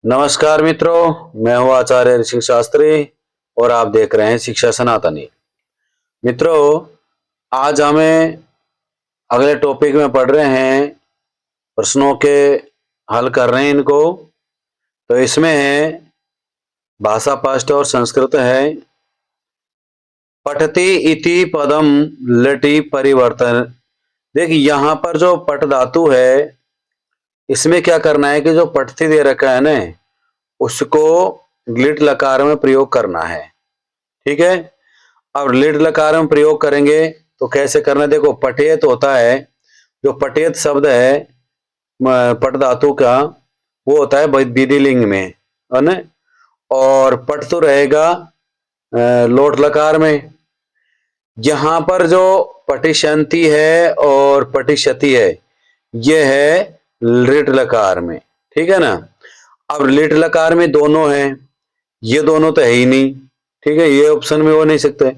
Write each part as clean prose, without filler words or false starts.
नमस्कार मित्रों, मैं हूं आचार्य ऋषि शास्त्री और आप देख रहे हैं शिक्षा सनातनी। मित्रों, आज हमें अगले टॉपिक में पढ़ रहे हैं, प्रश्नों के हल कर रहे हैं इनको। तो इसमें है भाषा पास्ट और संस्कृत है। पठति इति पदम लटि परिवर्तन। देखिए यहाँ पर जो पट धातु है, इसमें क्या करना है कि जो पठति दे रखा है ना, उसको लिट लकार में प्रयोग करना है। ठीक है। अब लिट लकार में प्रयोग करेंगे तो कैसे करना है, देखो पठेत होता है, जो पठेत शब्द है पट धातु का, वो होता है विधिलिंग में, है ना। और पट तो रहेगा लोट लकार में। यहां पर जो पटिशंति है और पटिशति है, ये है लिट लकार में। ठीक है ना। अब लिट लकार में दोनों है, ये दोनों तो है ही नहीं। ठीक है, ये ऑप्शन में हो नहीं सकते।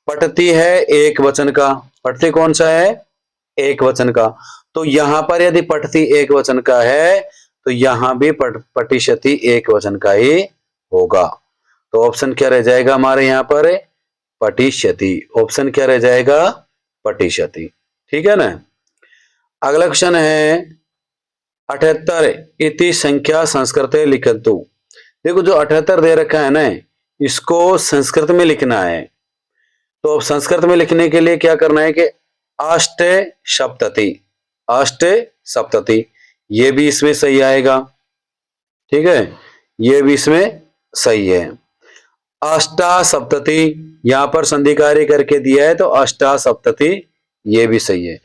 पठती है एक वचन का, पठती कौन सा है, एक वचन का। तो यहां पर यदि पठती एक वचन का है तो यहां भी पटिशति एक वचन का ही होगा। तो ऑप्शन क्या रह जाएगा हमारे यहाँ पर, पटिशति। ऑप्शन क्या रह जाएगा, पटिशति। ठीक है ना। अगला क्वेश्चन है 78 इति संख्या संस्कृते लिखतु। देखो जो 78 दे रखा है ना, इसको संस्कृत में लिखना है। तो अब संस्कृत में लिखने के लिए क्या करना है कि अष्ट सप्तति, अष्ट सप्तति, ये भी इसमें सही आएगा। ठीक है, ये भी इसमें सही है। अष्टा सप्तति, यहां पर संधि कार्य करके दिया है तो अष्टा सप्तति, ये भी सही है।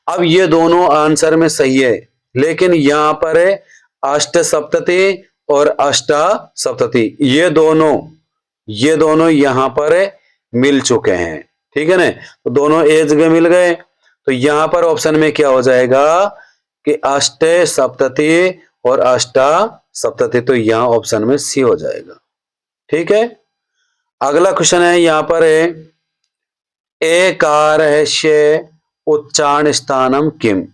अब ये दोनों आंसर में सही है, लेकिन यहां पर है अष्ट सप्तति और अष्टा सप्तति, ये दोनों यहां पर मिल चुके हैं। ठीक है ना, तो दोनों एक जगह मिल गए। तो यहां पर ऑप्शन में क्या हो जाएगा कि अष्ट सप्तति और अष्टा सप्तति, तो यहां ऑप्शन में सी हो जाएगा। ठीक है। अगला क्वेश्चन है, यहां पर है एकारस्य उच्चारण स्थानम किम।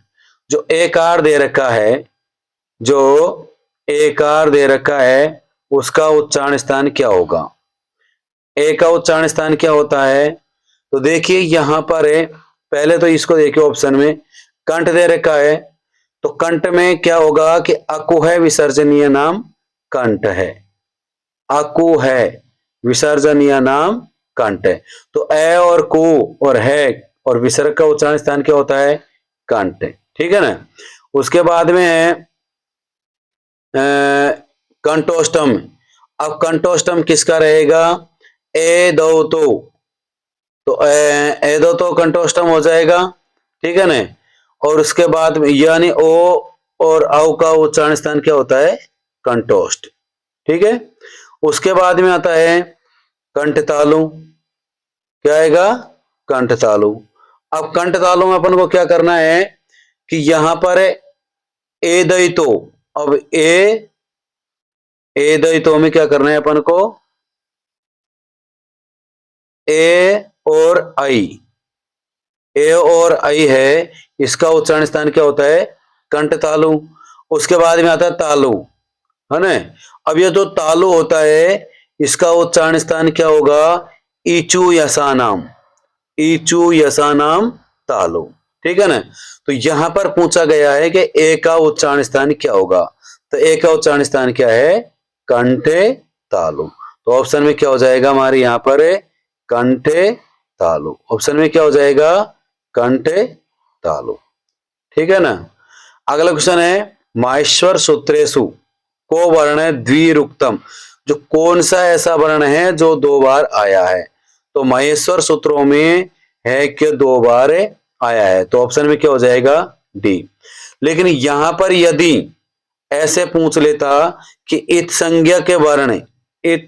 जो एकार दे रखा है, जो एकार दे रखा है, उसका उच्चारण स्थान क्या होगा। ए का उच्चारण स्थान क्या होता है, तो देखिए यहां पर है, पहले तो इसको देखिए ऑप्शन में कंठ दे रखा है। तो कंठ में क्या होगा कि अकु है विसर्जनीय नाम कंठ है, अकु है विसर्जनीय नाम कंठ है। तो ए और कु और है और विसर्ग का उच्चारण स्थान क्या होता है, कंठ। ठीक है ना। उसके बाद में है कंठोष्टम। अब कंठोष्टम किसका रहेगा, ए दो तो ए दो तो कंठोष्टम हो जाएगा। ठीक है ना। और उसके बाद में यानी ओ और औ का उच्चारण स्थान क्या होता है, कंठोष्ट। ठीक है। उसके बाद में आता है कंठ तालु, क्या आएगा, कंठ तालु। अब कंठ तालु में अपन को क्या करना है कि यहां पर ए दई तो, अब ए दई तो में क्या करना है अपन को, ए और आई, ए और आई है, इसका उच्चारण स्थान क्या होता है, कंठ तालु। उसके बाद में आता है तालु, है ना। अब ये जो तालु होता है, इसका उच्चारण स्थान क्या होगा, ईचू यसानाम, ईचू यसानाम तालु। ठीक है ना। तो यहां पर पूछा गया है कि ए का उच्चारण स्थान क्या होगा, तो ए का उच्चारण स्थान क्या है, कंठे तालु। तो ऑप्शन में क्या हो जाएगा हमारे यहां पर, कंठे तालु। ऑप्शन में क्या हो जाएगा, कंठे तालु। ठीक है ना। अगला क्वेश्चन है माहेश्वर सूत्रेशु को वर्ण द्विरुक्तम। जो कौन सा ऐसा वर्ण है जो दो बार आया है, तो महेश्वर सूत्रों में है कि दो बार आया है, तो ऑप्शन में क्या हो जाएगा, डी। लेकिन यहां पर यदि ऐसे पूछ लेता कि इत संज्ञा के वर्ण, इत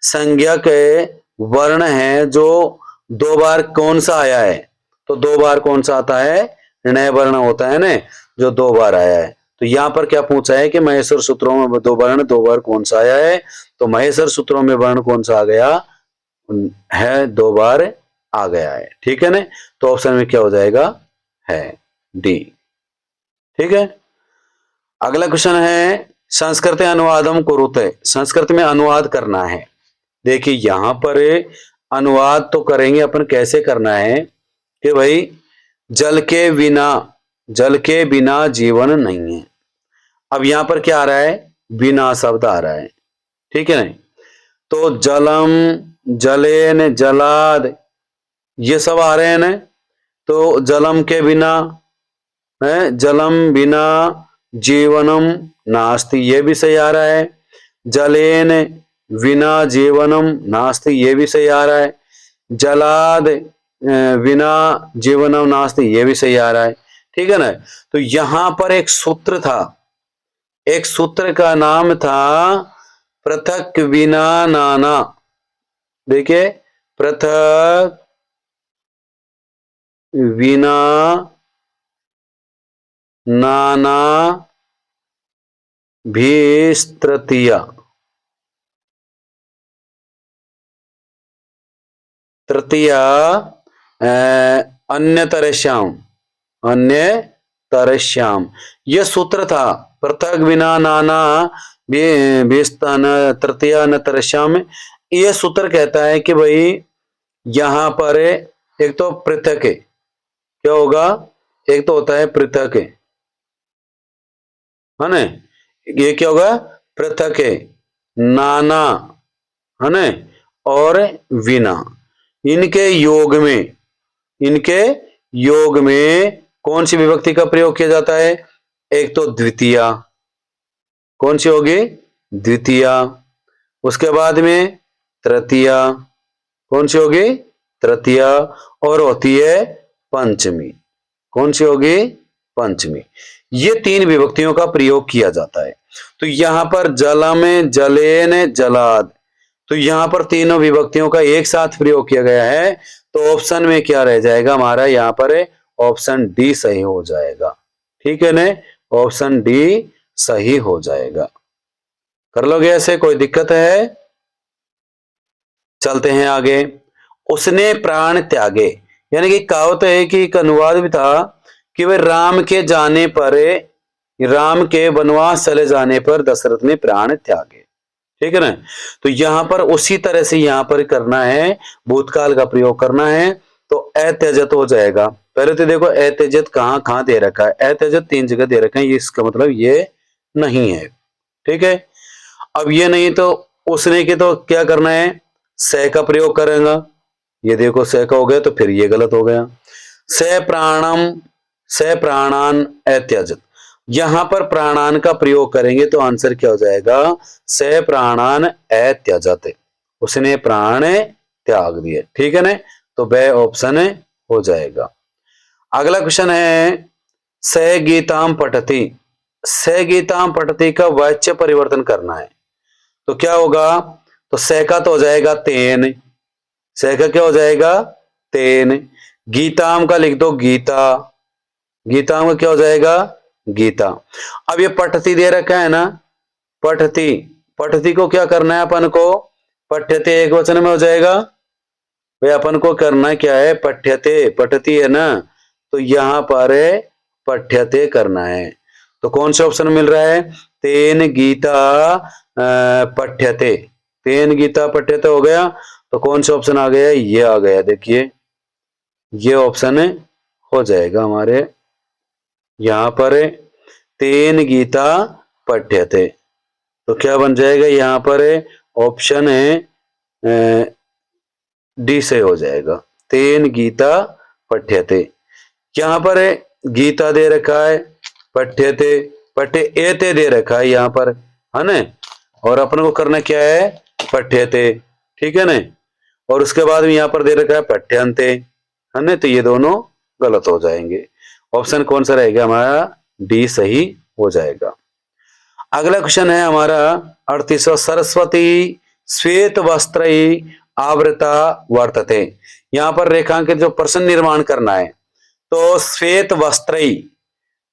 संज्ञा के वर्ण है जो दो बार कौन सा आया है, तो दो बार कौन सा आता है, णय वर्ण होता है ना, जो दो बार आया है। तो यहां पर क्या पूछा है कि महेश्वर सूत्रों में दो वर्ण दो बार कौन सा आया है, तो महेश्वर सूत्रों में वर्ण कौन सा आ गया है, दो बार आ गया है। ठीक है ना। तो ऑप्शन में क्या हो जाएगा, है डी। ठीक है। अगला क्वेश्चन है संस्कृत अनुवादम कुरुते, संस्कृत में अनुवाद करना है। देखिए यहां पर अनुवाद तो करेंगे अपन, कैसे करना है कि भाई जल के बिना जीवन नहीं है। अब यहां पर क्या आ रहा है, बिना शब्द आ रहा है, ठीक है नहीं। तो जलम, जलेन, जलाद, ये सब आ रहे हैं ना। तो जलम के बिना है, जलम बिना जीवनम नास्ति, ये भी सही आ रहा है। जलेन बिना जीवनम नास्ति, ये भी सही आ रहा है। जलाद बिना जीवनम नास्ति, ये भी सही आ रहा है, ठीक है ना। तो यहां पर एक सूत्र था, एक सूत्र का नाम था पृथक विना नाना। देखिए पृथक विना नाना भीस्तृतीया, तृतीया अन्य तरश्याम, अन्य तरश्याम, यह सूत्र था। पृथक विना नाना भीस्तन तृतीया न तरश्याम। यह सूत्र कहता है कि भाई यहां पर एक तो पृथक है, क्या होगा, एक तो होता है पृथक है ना, ये क्या होगा, पृथक है, नाना है ना, और विना, इनके योग में, इनके योग में कौन सी विभक्ति का प्रयोग किया जाता है, एक तो द्वितीया, कौन सी होगी, द्वितीया। उसके बाद में तृतीया, कौन सी होगी, तृतीया। और होती है पंचमी, कौन सी होगी, पंचमी। ये तीन विभक्तियों का प्रयोग किया जाता है। तो यहां पर जलम, जलेन, जलाद, तो यहां पर तीनों विभक्तियों का एक साथ प्रयोग किया गया है। तो ऑप्शन में क्या रह जाएगा हमारा, यहां पर ऑप्शन डी सही हो जाएगा, ठीक है ना, ऑप्शन डी सही हो जाएगा। कर लोगे ऐसे, कोई दिक्कत है। चलते हैं आगे। उसने प्राण त्यागे, यानी कि कहावत है कि एक अनुवाद भी था कि वह राम के जाने पर, राम के वनवास चले जाने पर दशरथ ने प्राण त्यागे, ठीक है ना। तो यहां पर उसी तरह से यहां पर करना है, भूतकाल का प्रयोग करना है। तो अत्यजत हो जाएगा। पहले तो देखो अत्यजत कहां कहां दे रखा है, अत्यजत 3 जगह दे रखा है, ये इसका मतलब ये नहीं है, ठीक है। अब ये नहीं तो उसने के तो क्या करना है, स का प्रयोग करेगा। ये देखो स का हो गया, तो फिर ये गलत हो गया। स प्राणम, स प्राणान अत्यजत, यहां पर प्राणान का प्रयोग करेंगे तो आंसर क्या हो जाएगा, स प्राणान अत्यजत, उसने प्राण त्याग दिए, ठीक है ना। तो ब ऑप्शन हो जाएगा। अगला क्वेश्चन है, स गीताम पठति, स गीताम पठति का वाच्य परिवर्तन करना है। तो क्या होगा, तो स का तो हो जाएगा तेन, स का क्या हो जाएगा, तेन। गीताम का लिख दो गीता, गीताम का क्या हो जाएगा, गीता। अब ये पठती दे रखा है ना, पठती, पठती को क्या करना है अपन को, पठ्यते एक वचन में हो जाएगा। भाई अपन को करना क्या है, पठ्यते, पठती है ना, तो यहां पर पठ्यते करना है। तो कौन सा ऑप्शन मिल रहा है, तेन गीता पठ्यते, तेन गीता पठ्यते हो गया। तो कौन सा ऑप्शन आ गया, ये आ गया, देखिए ये ऑप्शन हो जाएगा हमारे यहां पर, तेन गीता पठ्यते। तो क्या बन जाएगा यहां पर, ऑप्शन है डी से हो जाएगा, तेन गीता पठ्यते। यहां पर गीता दे रखा है, पठ्यते, पठ्य एते दे रखा है यहां पर, है ना, और अपन को करना क्या है, पठ्यते, ठीक है ना। और उसके बाद में यहां पर दे रखा है पठ्यन्ते, है ना, तो ये दोनों गलत हो जाएंगे। ऑप्शन कौन सा रहेगा हमारा, डी सही हो जाएगा। अगला क्वेश्चन है हमारा 38वां, सरस्वती श्वेत वस्त्र आवृता वर्तते। यहां पर रेखांकित जो प्रश्न निर्माण करना है, तो श्वेत वस्त्र,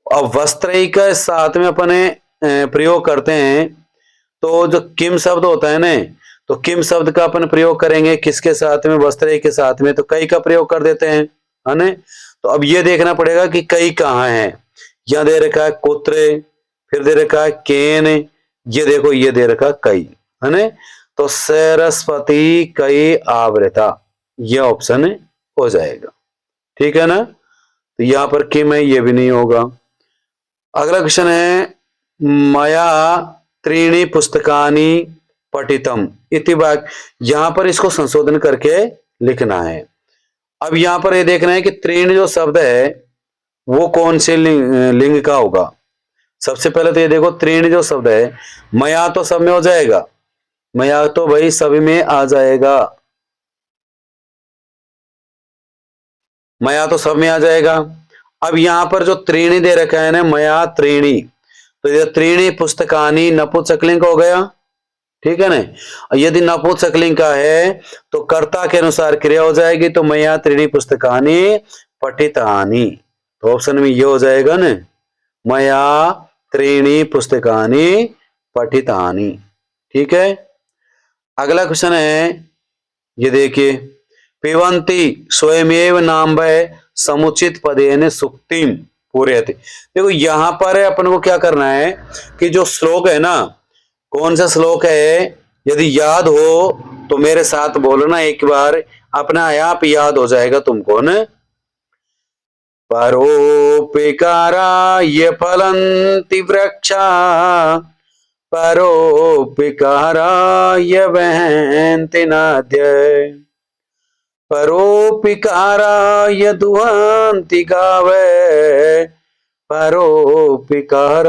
अब वस्त्र के साथ में अपने प्रयोग करते हैं। तो जो किम शब्द होता है ना, तो किम शब्द का अपन प्रयोग करेंगे किसके साथ में, वस्त्र के साथ में, तो कई का प्रयोग कर देते हैं, है ना। तो अब ये देखना पड़ेगा कि कई कहाँ है। यहां दे रखा है कुत्र, फिर दे रखा है केन, ये देखो ये दे रखा कई, है ना, तो सरस्वती कई आवृता, ये ऑप्शन हो जाएगा। ठीक है ना, तो यहां पर किम है, ये भी नहीं होगा। अगला क्वेश्चन है मया त्रीणि पुस्तकानि पठितम इति वाक्य, यहां पर इसको संशोधन करके लिखना है। अब यहां पर ये देखना है कि त्रीण जो शब्द है वो कौन से लिंग का होगा। सबसे पहले तो ये देखो त्रीण जो शब्द है, मया तो सब में हो जाएगा, मया तो भाई सभी में आ जाएगा, मया तो सब में आ जाएगा। अब यहां पर जो त्रीणी दे रखा है ना, मया त्रीणी, तो ये त्रीणी पुस्तकानी नपुंसकलिंग हो गया। ठीक है ना, यदि नपुंसकलिंग का है तो कर्ता के अनुसार क्रिया हो जाएगी, तो मया त्रीणी पुस्तकानी पठितानि, तो ऑप्शन में ये हो जाएगा ना, मया त्रीणी पुस्तकानि पठितानि। ठीक है, अगला क्वेश्चन है, ये देखिए, पिबन्ति स्वयमेव नाम्भः समुचित पदेन सुक्तिम पूरयति। देखो यहां पर अपन को क्या करना है कि जो श्लोक है ना, कौन सा श्लोक है, यदि याद हो तो मेरे साथ बोलना एक बार, अपना आप याद हो जाएगा तुमको न। परोपकाराय फलन्ति वृक्षा, परोपकाराय वहन्ति नद्यः, परोपकाराय दुहन्ति गावः, परोपकाराय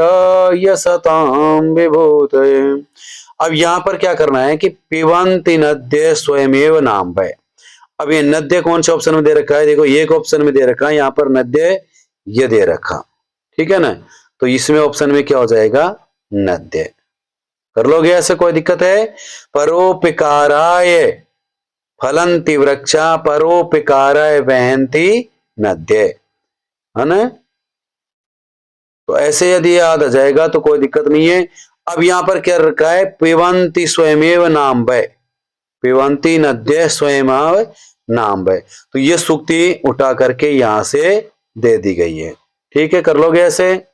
सतां विभूतये। अब यहां पर क्या करना है कि पिबन्ति नद्यः स्वयमेव नाम्भः। अब ये नद्य कौन से ऑप्शन में दे रखा है, देखो एक ऑप्शन में दे रखा है यहां पर नद्य, ये दे रखा। ठीक है ना, तो इसमें ऑप्शन में क्या हो जाएगा, नद्य। कर लोगे ऐसे, कोई दिक्कत है। परोपकाराय फलन्ति वृक्षा, परोपकाराय वहन्ति नद्य, है ना, तो ऐसे यदि याद आ जाएगा तो कोई दिक्कत नहीं है। अब यहां पर क्या रखा है, पिबन्ति स्वयमेव नाम्भः, पिबन्ति नद्यः स्वयमेव नाम्भः, तो ये सूक्ति उठा करके यहां से दे दी गई है। ठीक है, कर लोगे ऐसे।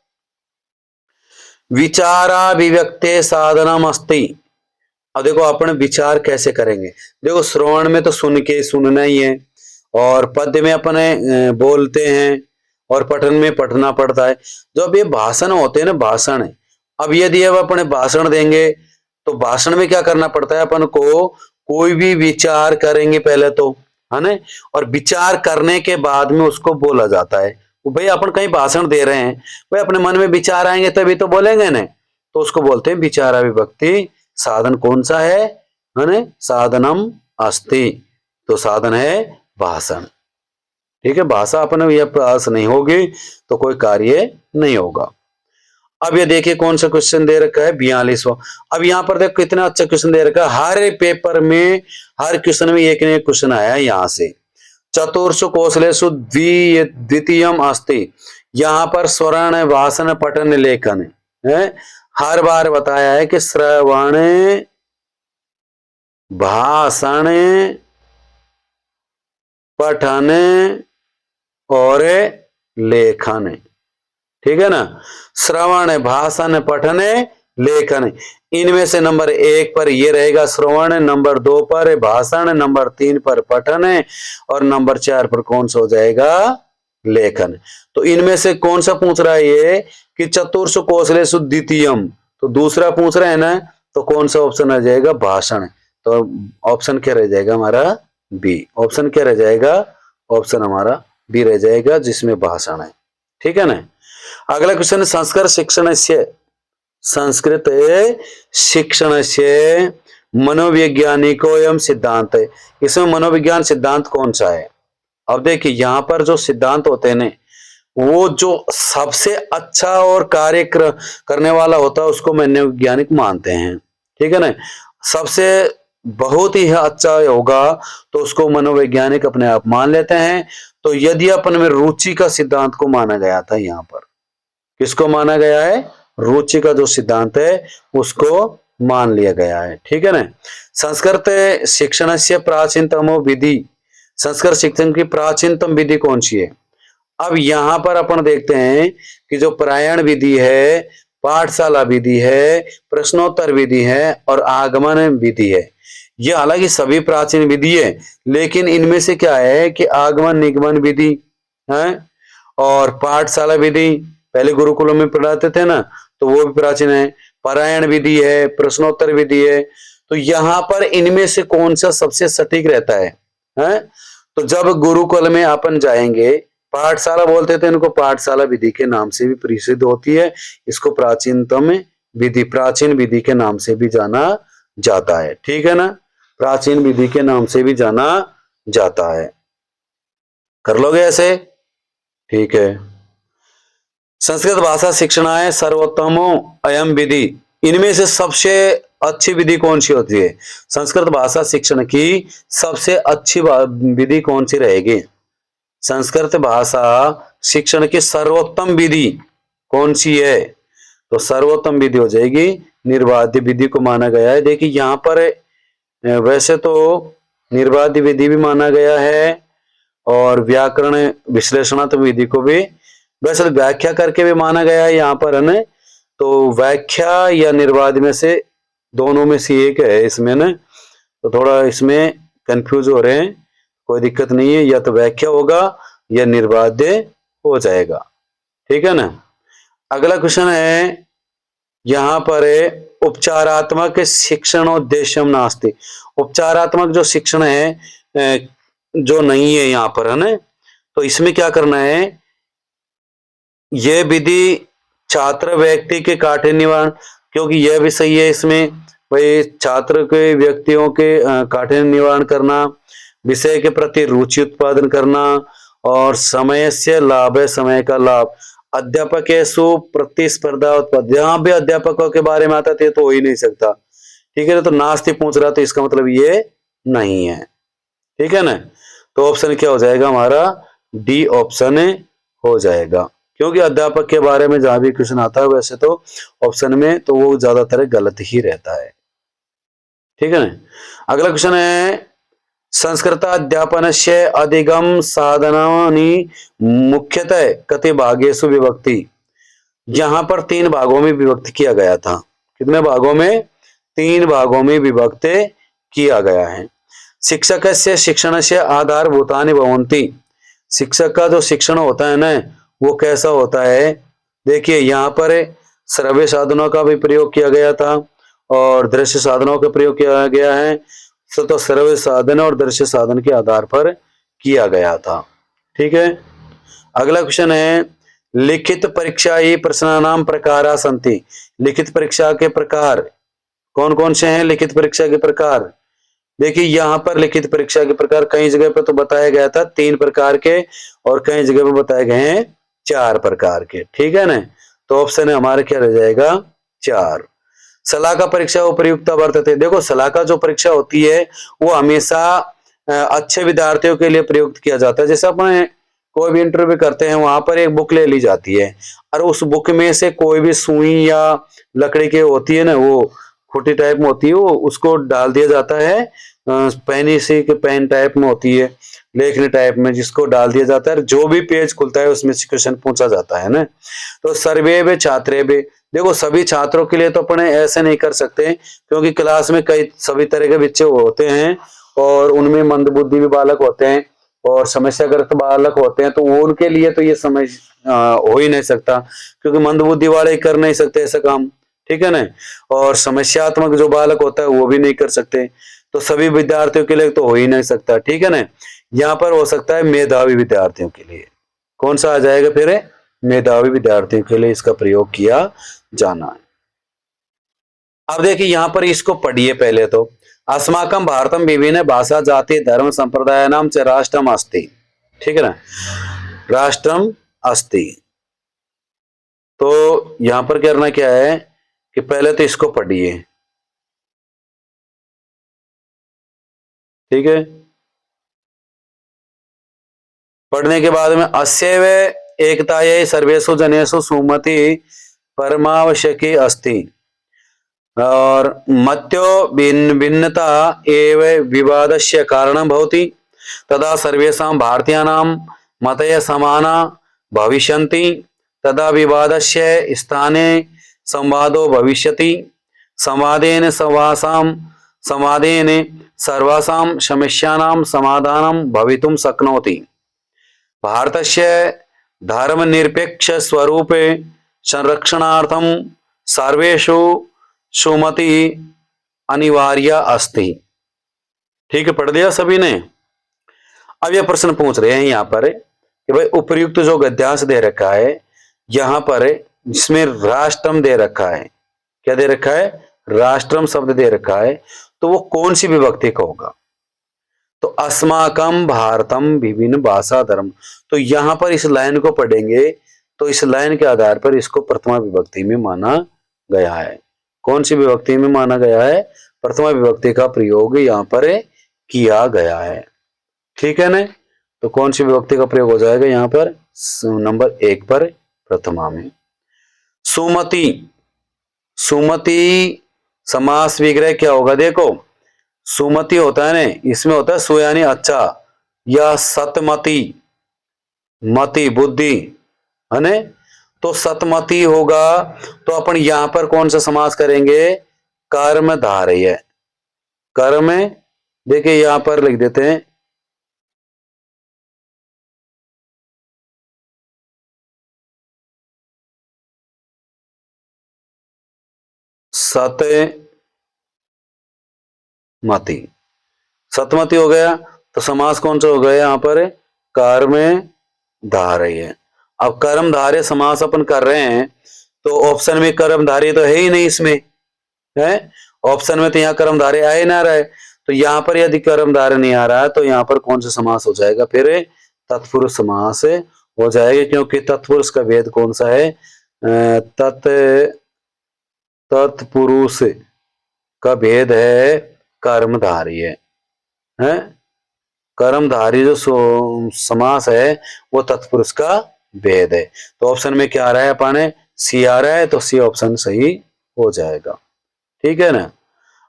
विचाराभिव्यक्ते साधनम अस्ति। अब देखो अपन विचार कैसे करेंगे, देखो श्रवण में तो सुन के सुनना ही है, और पद्य में अपने बोलते हैं, और पठन में पढ़ना पड़ता है। जो अब ये भाषण होते हैं ना, भाषण, अब यदि अब अपने भाषण देंगे तो भाषण में क्या करना पड़ता है, अपन को कोई भी विचार करेंगे पहले तो, है ना, और विचार करने के बाद में उसको बोला जाता है। भाई अपन कहीं भाषण दे रहे हैं, भाई अपने मन में विचार आएंगे तभी तो बोलेंगे ना, तो उसको बोलते हैं विचाराभिव्यक्ति साधन। कौन सा है ना, साधनम अस्ति, तो साधन है भाषण। ठीक है, भाषा अपने यह प्रयास नहीं होगी तो कोई कार्य नहीं होगा। अब ये देखिए कौन सा क्वेश्चन दे रखा है, 42वां। अब यहां पर देखो कितना अच्छा क्वेश्चन दे रखा है, हर पेपर में हर क्वेश्चन में एक न एक क्वेश्चन आया है यहां से। चतुर्षु कौशलेषु द्वितीयम अस्ति, यहां पर स्वरण भाषण पठन लेखन है, हर बार बताया है कि श्रवण भाषण पठन और लेखन। ठीक है ना, श्रवण भाषण पठन लेखन, इनमें से नंबर 1 पर ये रहेगा श्रवण, नंबर 2 पर भाषण, नंबर 3 पर पठन, और नंबर 4 पर कौन सा हो जाएगा, लेखन। तो इनमें से कौन सा पूछ रहा है ये कि चतुर्षु कौशलेषु द्वितीयम, तो दूसरा पूछ रहे हैं ना, तो कौन सा ऑप्शन रह जाएगा, भाषण। तो ऑप्शन क्या रह जाएगा हमारा, बी। ऑप्शन क्या रह जाएगा, ऑप्शन हमारा बी रह जाएगा, जिसमें भाषण है। ठीक है ना, अगला क्वेश्चन, संस्कृत शिक्षण से, संस्कृत शिक्षण से मनोवैज्ञानिको एवं सिद्धांत है, इसमें मनोविज्ञान सिद्धांत कौन सा है। अब देखिए यहां पर जो सिद्धांत होते हैं ना, वो जो सबसे अच्छा और कार्य करने वाला होता है उसको मनोवैज्ञानिक मानते हैं। ठीक है ना, सबसे बहुत ही अच्छा होगा तो उसको मनोवैज्ञानिक अपने आप मान लेते हैं। तो यदि अपन में रुचि का सिद्धांत को माना गया था, यहाँ पर किसको माना गया है, रुचि का जो सिद्धांत है उसको मान लिया गया है। ठीक है ना, संस्कृत शिक्षण से प्राचीनतमो विधि, संस्कृत शिक्षण की प्राचीनतम विधि कौन सी है। अब यहां पर अपन देखते हैं कि जो प्रायण विधि है, पाठशाला विधि है, प्रश्नोत्तर विधि है और आगमन विधि है। ये हालांकि सभी प्राचीन विधि है, लेकिन इनमें से क्या है कि आगमन निगमन विधि है और पाठशाला विधि पहले गुरुकुलों में पढ़ाते थे ना, तो वो भी प्राचीन है। पारायण विधि है, प्रश्नोत्तर विधि है। तो यहाँ पर इनमें से कौन सा सबसे सटीक रहता है? तो जब गुरुकुल में अपन जाएंगे, पाठशाला बोलते थे इनको, पाठशाला विधि के नाम से भी प्रसिद्ध होती है। इसको प्राचीनतम विधि, प्राचीन विधि के नाम से भी जाना जाता है। ठीक है ना, प्राचीन विधि के नाम से भी जाना जाता है। कर लोगे ऐसे? ठीक है। संस्कृत भाषा शिक्षणाय सर्वोत्तमो अयम विधि। इनमें से सबसे अच्छी विधि कौन सी होती है? संस्कृत भाषा शिक्षण की सबसे अच्छी विधि कौन सी रहेगी? संस्कृत भाषा शिक्षण की सर्वोत्तम विधि कौन सी है? तो सर्वोत्तम विधि हो जाएगी निर्बाध विधि को माना गया है। देखिए यहाँ पर वैसे तो निर्बाध विधि भी माना गया है और व्याकरण विश्लेषणात्मक विधि को भी वैसे तो व्याख्या करके भी माना गया है यहाँ पर, है ना। तो व्याख्या या निर्बाध में से दोनों में से एक है इसमें ना, तो थोड़ा इसमें कंफ्यूज हो रहे हैं। कोई दिक्कत नहीं है, या तो व्याख्या होगा या निर्बाध हो जाएगा। ठीक है ना। अगला क्वेश्चन है यहाँ पर उपचारात्मक शिक्षणोद्देश्यम नास्ति। उपचारात्मक जो शिक्षण है जो नहीं है यहाँ पर, है ना, तो इसमें क्या करना है? यह विधि छात्र व्यक्ति के काठिन्य निवारण, क्योंकि यह भी सही है इसमें भाई, छात्र के व्यक्तियों के काठिन्य निवारण करना, विषय के प्रति रुचि उत्पादन करना और समय से लाभ है, समय का लाभ। अध्यापक प्रतिस्पर्धा उत्पाद, जहां भी अध्यापकों के बारे में आता थे तो हो ही नहीं सकता। ठीक है ना, तो नास्ति पूछ रहा तो इसका मतलब ये नहीं है। ठीक है ना, तो ऑप्शन क्या हो जाएगा हमारा? डी ऑप्शन हो जाएगा, क्योंकि अध्यापक के बारे में जहां भी क्वेश्चन आता है वैसे तो ऑप्शन में तो वो ज्यादातर गलत ही रहता है। ठीक है ना। अगला क्वेश्चन है संस्कृत अध्यापन से अधिगम साधनानि मुख्यतः कति भागेषु विभक्ति। यहां पर 3 भागों में विभक्त किया गया था। कितने भागों में? 3 भागों में विभक्त किया गया है। शिक्षक से शिक्षण से आधारभूतानि भवन्ति। शिक्षक का जो शिक्षण होता है ना, वो कैसा होता है? देखिए यहाँ पर श्रव्य साधनों का भी प्रयोग किया गया था और दृश्य साधनों का प्रयोग किया गया है। तो श्रव्य साधन और दृश्य साधन के आधार पर किया गया था। ठीक है। अगला क्वेश्चन है लिखित परीक्षा ही प्रश्नानाम प्रकारा संति। लिखित परीक्षा के प्रकार कौन कौन से हैं? लिखित परीक्षा के प्रकार देखिए यहाँ पर लिखित परीक्षा के प्रकार कई जगह पर तो बताया गया था 3 प्रकार के और कई जगह पर बताए गए हैं 4 प्रकार के। ठीक है ना, तो ऑप्शन है हमारे क्या रह जाएगा? 4। सलाहका परीक्षा उपयुक्ता वर्तते। देखो सलाहका जो परीक्षा होती है वो हमेशा अच्छे विद्यार्थियों के लिए प्रयुक्त किया जाता है। जैसे अपने कोई भी इंटरव्यू करते हैं वहां पर एक बुक ले ली जाती है और उस बुक में से कोई भी सुई या लकड़ी के होती है ना, वो खोटी टाइप में होती है, वो उसको डाल दिया जाता है पेन से पेन टाइप में होती है, लेखनी टाइप में, जिसको डाल दिया जाता है। जो भी पेज खुलता है उसमें से क्वेश्चन पूछा जाता है ना। तो सर्वे वे छात्रे वे, देखो सभी छात्रों के लिए तो अपने ऐसे नहीं कर सकते क्योंकि क्लास में कई सभी तरह के बच्चे होते हैं और उनमें मंदबुद्धि भी बालक होते हैं और समस्याग्रस्त बालक होते हैं, तो उनके लिए तो ये समझ हो ही नहीं सकता क्योंकि मंदबुद्धि वाले कर नहीं सकते ऐसा काम। ठीक है ना, और समस्यात्मक जो बालक होता है वो भी नहीं कर सकते, तो सभी विद्यार्थियों के लिए तो हो ही नहीं सकता। ठीक है ना, यहाँ पर हो सकता है मेधावी विद्यार्थियों के लिए। कौन सा आ जाएगा फिर? मेधावी विद्यार्थियों के लिए इसका प्रयोग किया जाना है। अब देखिए यहाँ पर इसको पढ़िए पहले तो। अस्माकं भारतम विभिन्न भाषा जाति धर्म संप्रदाय नाम च राष्ट्रम अस्ति। ठीक है ना, राष्ट्रम अस्ति। तो यहां पर करना क्या है कि पहले तो इसको पढ़िए। ठीक है, पढ़ने के बाद में अस्यैव एकतायै सर्वेषु जनेषु सुमति परमावश्यकी अस्ति और मत्यो भिन्नता एव विवादस्य कारणं भवति तदा सर्वेषां भारतीयानां मतयः समाना भविष्यन्ति तदा विवादस्य स्थाने संवादो भविष्यति, संवादेन सर्वासां समस्यानां समाधानं भवितुं शक्नोति। भारतस्य धर्मनिरपेक्ष स्वरूपे संरक्षणार्थं सर्वेषु सुमति अनिवार्य अस्ति। ठीक है, पढ़ दिया सभी ने। अब यह प्रश्न पूछ रहे हैं यहाँ पर कि भाई उपयुक्त जो गद्यांश दे रखा है यहाँ पर, जिसमें राष्ट्रम दे रखा है, क्या दे रखा है, राष्ट्रम शब्द दे रखा है, तो वो कौन सी विभक्ति का होगा? तो अस्माकम भारतम विभिन्न भाषा धर्म। तो यहां पर इस लाइन को पढ़ेंगे तो इस लाइन के आधार पर इसको प्रथमा विभक्ति में माना गया है। कौन सी विभक्ति में माना गया है? प्रथमा विभक्ति का प्रयोग यहां पर किया गया है। ठीक है ना? तो कौन सी विभक्ति का प्रयोग हो जाएगा यहां पर? नंबर 1 पर प्रथमा में। सुमति, सुमति समास विग्रह क्या होगा? देखो सुमति होता है ना, इसमें होता है सु यानी अच्छा, या सतमति, मति बुद्धि है ना, तो सतमति होगा। तो अपन यहां पर कौन सा समास करेंगे? कर्मधारय। कर्म, देखिए यहां पर लिख देते हैं सतमति, सतमति हो गया। तो समास कौन सा हो गया यहां पर? कर्म धारय। अब कर्मधारय समास अपन कर रहे हैं तो ऑप्शन में कर्मधारय तो है ही नहीं, इसमें है ऑप्शन में, तो यहाँ कर्मधारय आ ही ना रहा है। तो यहाँ पर यदि कर्मधारय नहीं आ रहा है तो यहाँ पर कौन सा समास हो जाएगा? फिर तत्पुरुष समास हो जाएगा, क्योंकि तत्पुरुष का भेद कौन सा है? तत्पुरुष का भेद है कर्मधारय है। कर्मधारी जो समास है वो तत्पुरुष का भेद है। तो ऑप्शन में क्या आ रहा है? अपने सी आ रहा है, तो सी ऑप्शन सही हो जाएगा। ठीक है ना?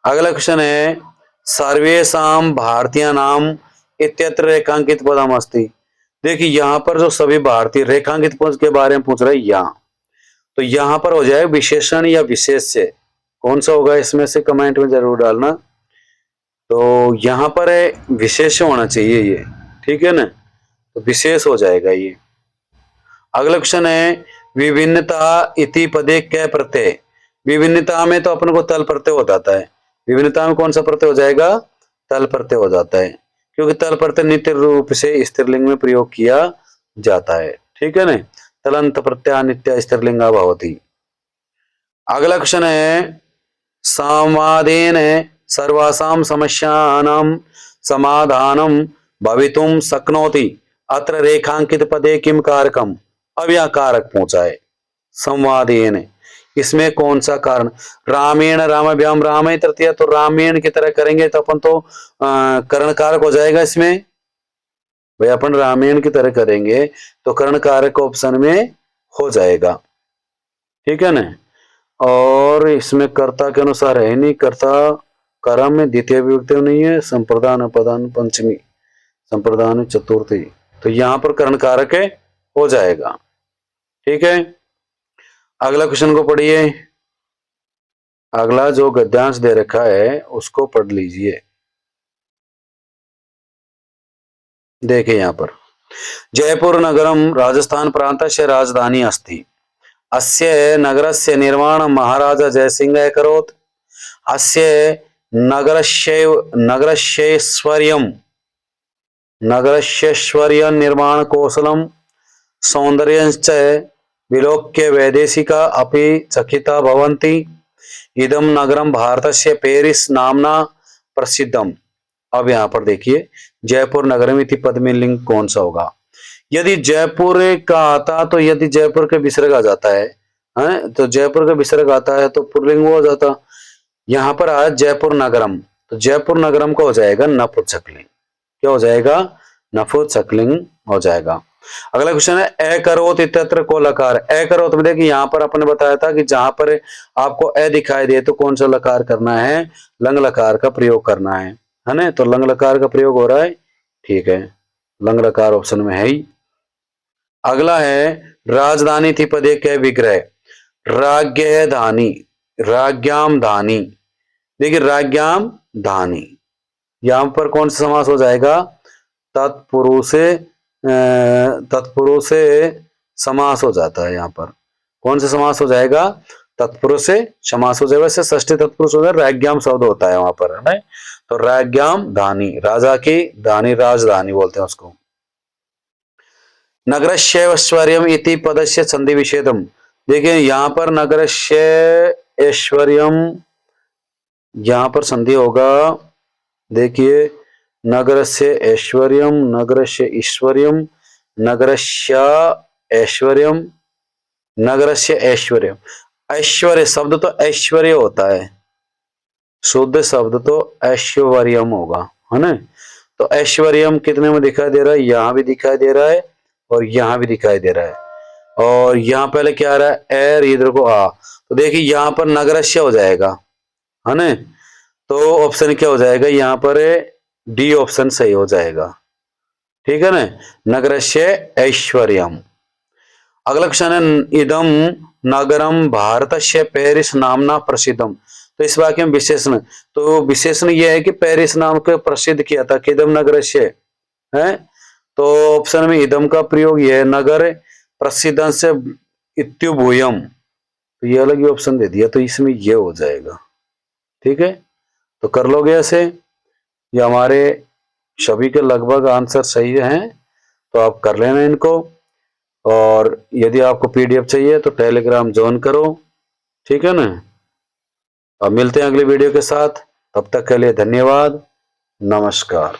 अगला क्वेश्चन है सर्वेषां भारतीयानां इत्यत्र रेखांकित पदम अस्ति। देखिए यहाँ पर जो सभी भारतीय रेखांकित पद के बारे में पूछ रहे हैं यहाँ, तो यहाँ पर हो जाए विशेषण या विशेष्य, कौन सा होगा इसमें से कमेंट में जरूर डालना। तो यहाँ पर विशेष होना चाहिए ये, ठीक है ना, तो विशेष हो जाएगा ये। अगला क्वेश्चन है विभिन्नता इति पदे कै प्रत्यय। विभिन्नता में तो अपन को तल प्रत्यय हो जाता है। विभिन्नता में कौन सा प्रत्यय हो जाएगा? तल प्रत्यय हो जाता है, क्योंकि तल प्रत्यय नित्य रूप से स्त्रीलिंग में प्रयोग किया जाता है। ठीक है ना? तलंत प्रत्यय नित्य स्त्रीलिंगा भवति। अगला क्वेश्चन है संवादेन सर्वासां समस्यानां समाधानं भवितुं शक्नोति, अत्र रेखांकित पदे किम कारकम। अब यह कारक पूछा है संवादेन, इसमें कौन सा कारण? रामेण रामाभ्याम राम तृतीया, तो रामेण की तरह करेंगे तो अपन तो कर्ण कारक हो जाएगा इसमें। भाई अपन रामेण की तरह करेंगे तो कर्ण कारक ऑप्शन में हो जाएगा। ठीक है ना? और इसमें कर्ता के अनुसार है नहीं, कर्ता कर्म में द्वितीय विभक्ति नहीं है, संप्रदान अपदान पंचमी, संप्रदान चतुर्थी, तो यहां पर कर्ण कारक हो जाएगा। ठीक है? अगला क्वेश्चन को पढ़िए। अगला जो गद्यांश दे रखा है उसको पढ़ लीजिए। देखिए यहां पर जयपुर नगरम राजस्थान प्रांतस्य राजधानी अस्ति, अस्य नगरस्य निर्माणं महाराजा जयसिंह अकरोत्, अस्य नगरस्यैश्वर्यं निर्माण कौशलं सौंदर्यञ्च विलोक्य वैदेशिका अपि चकिता भवन्ति, इदं नगरं भारतस्य पेरिस नामना प्रसिद्धम। अब यहाँ पर देखिए जयपुर नगरम इति पद में लिंग कौन सा होगा? यदि जयपुर का आता तो यदि जयपुर के विसर्ग आ जाता है, तो जयपुर का विसर्ग आता है तो पुल्लिंग वो हो जाता। यहाँ पर आया जयपुर नगरम, तो जयपुर नगरम का हो जाएगा नपुंसकलिंग। क्या हो जाएगा? नपुंसकलिंग हो जाएगा। अगला क्वेश्चन है अकरोत् इत्यत्र को लकार। अकरोत् में देखिए यहाँ पर अपने बताया था कि जहां पर आपको अ दिखाई दे तो कौन सा लकार करना है? लंग लकार का प्रयोग करना है ना? तो लंग लकार का प्रयोग हो रहा है। ठीक है, लंग लकार ऑप्शन में है ही। अगला है राजधानी थी पदे के विग्रह। राज्ञ धानी, राज्ञाम धानी। देखिए राज्ञाम धानी, यहां पर कौन सा समास हो जाएगा? तत्पुरुषे तत्पुरुषे समास हो जाता है। यहाँ पर कौन सा समास हो जाएगा? तत्पुरुष से समास हो जाएगा। वैसे षष्ठी तत्पुरुष हो जाएगा, राज्ञाम शब्द होता है वहां पर, है ना। तो राज्ञाम धानी, राजा की धानी, राजधानी बोलते हैं उसको। नगरस्यैश्वर्यम इति पदस्य संधि विच्छेदम। देखिए यहाँ पर नगरस्य ऐश्वर्यम, यहाँ पर संधि होगा। देखिए नगरस्य ऐश्वर्यम, नगरस्य ईश्वर्यम, नगरस्य ऐश्वर्यम, नगरस्य ऐश्वर्यम। ऐश्वर्य शब्द तो ऐश्वर्य होता है, शुद्ध शब्द तो ऐश्वर्यम होगा, है ना। तो ऐश्वर्यम कितने में दिखाई दे रहा है? यहां भी दिखाई दे रहा है और यहां भी दिखाई दे रहा है। और यहां पहले क्या आ रहा है? एर, इधर को आ। तो देखिए यहां पर नगरस्य हो जाएगा, है ना। तो ऑप्शन क्या हो जाएगा यहाँ पर? डी ऑप्शन सही हो जाएगा, ठीक है ना। नगरस्य ऐश्वर्यम। अगला क्वेश्चन है, इदम नगरम भारतस्य पेरिस नामना प्रसिद्धम। तो इस वाक्य में विशेषण, तो विशेषण यह है कि पेरिस नाम को प्रसिद्ध किया था, किदम नगरस्य है। तो ऑप्शन में इदम का प्रयोग यह है, नगर प्रसिद्ध से इत्युभूयम। तो ये अलग ही ऑप्शन दे दिया, तो इसमें ये हो जाएगा, ठीक है। तो कर लोगे ऐसे, ये हमारे सभी के लगभग आंसर सही हैं, तो आप कर लेना इनको। और यदि आपको पीडीएफ चाहिए तो टेलीग्राम ज्वाइन करो, ठीक है ना। अब मिलते हैं अगले वीडियो के साथ, तब तक के लिए धन्यवाद, नमस्कार।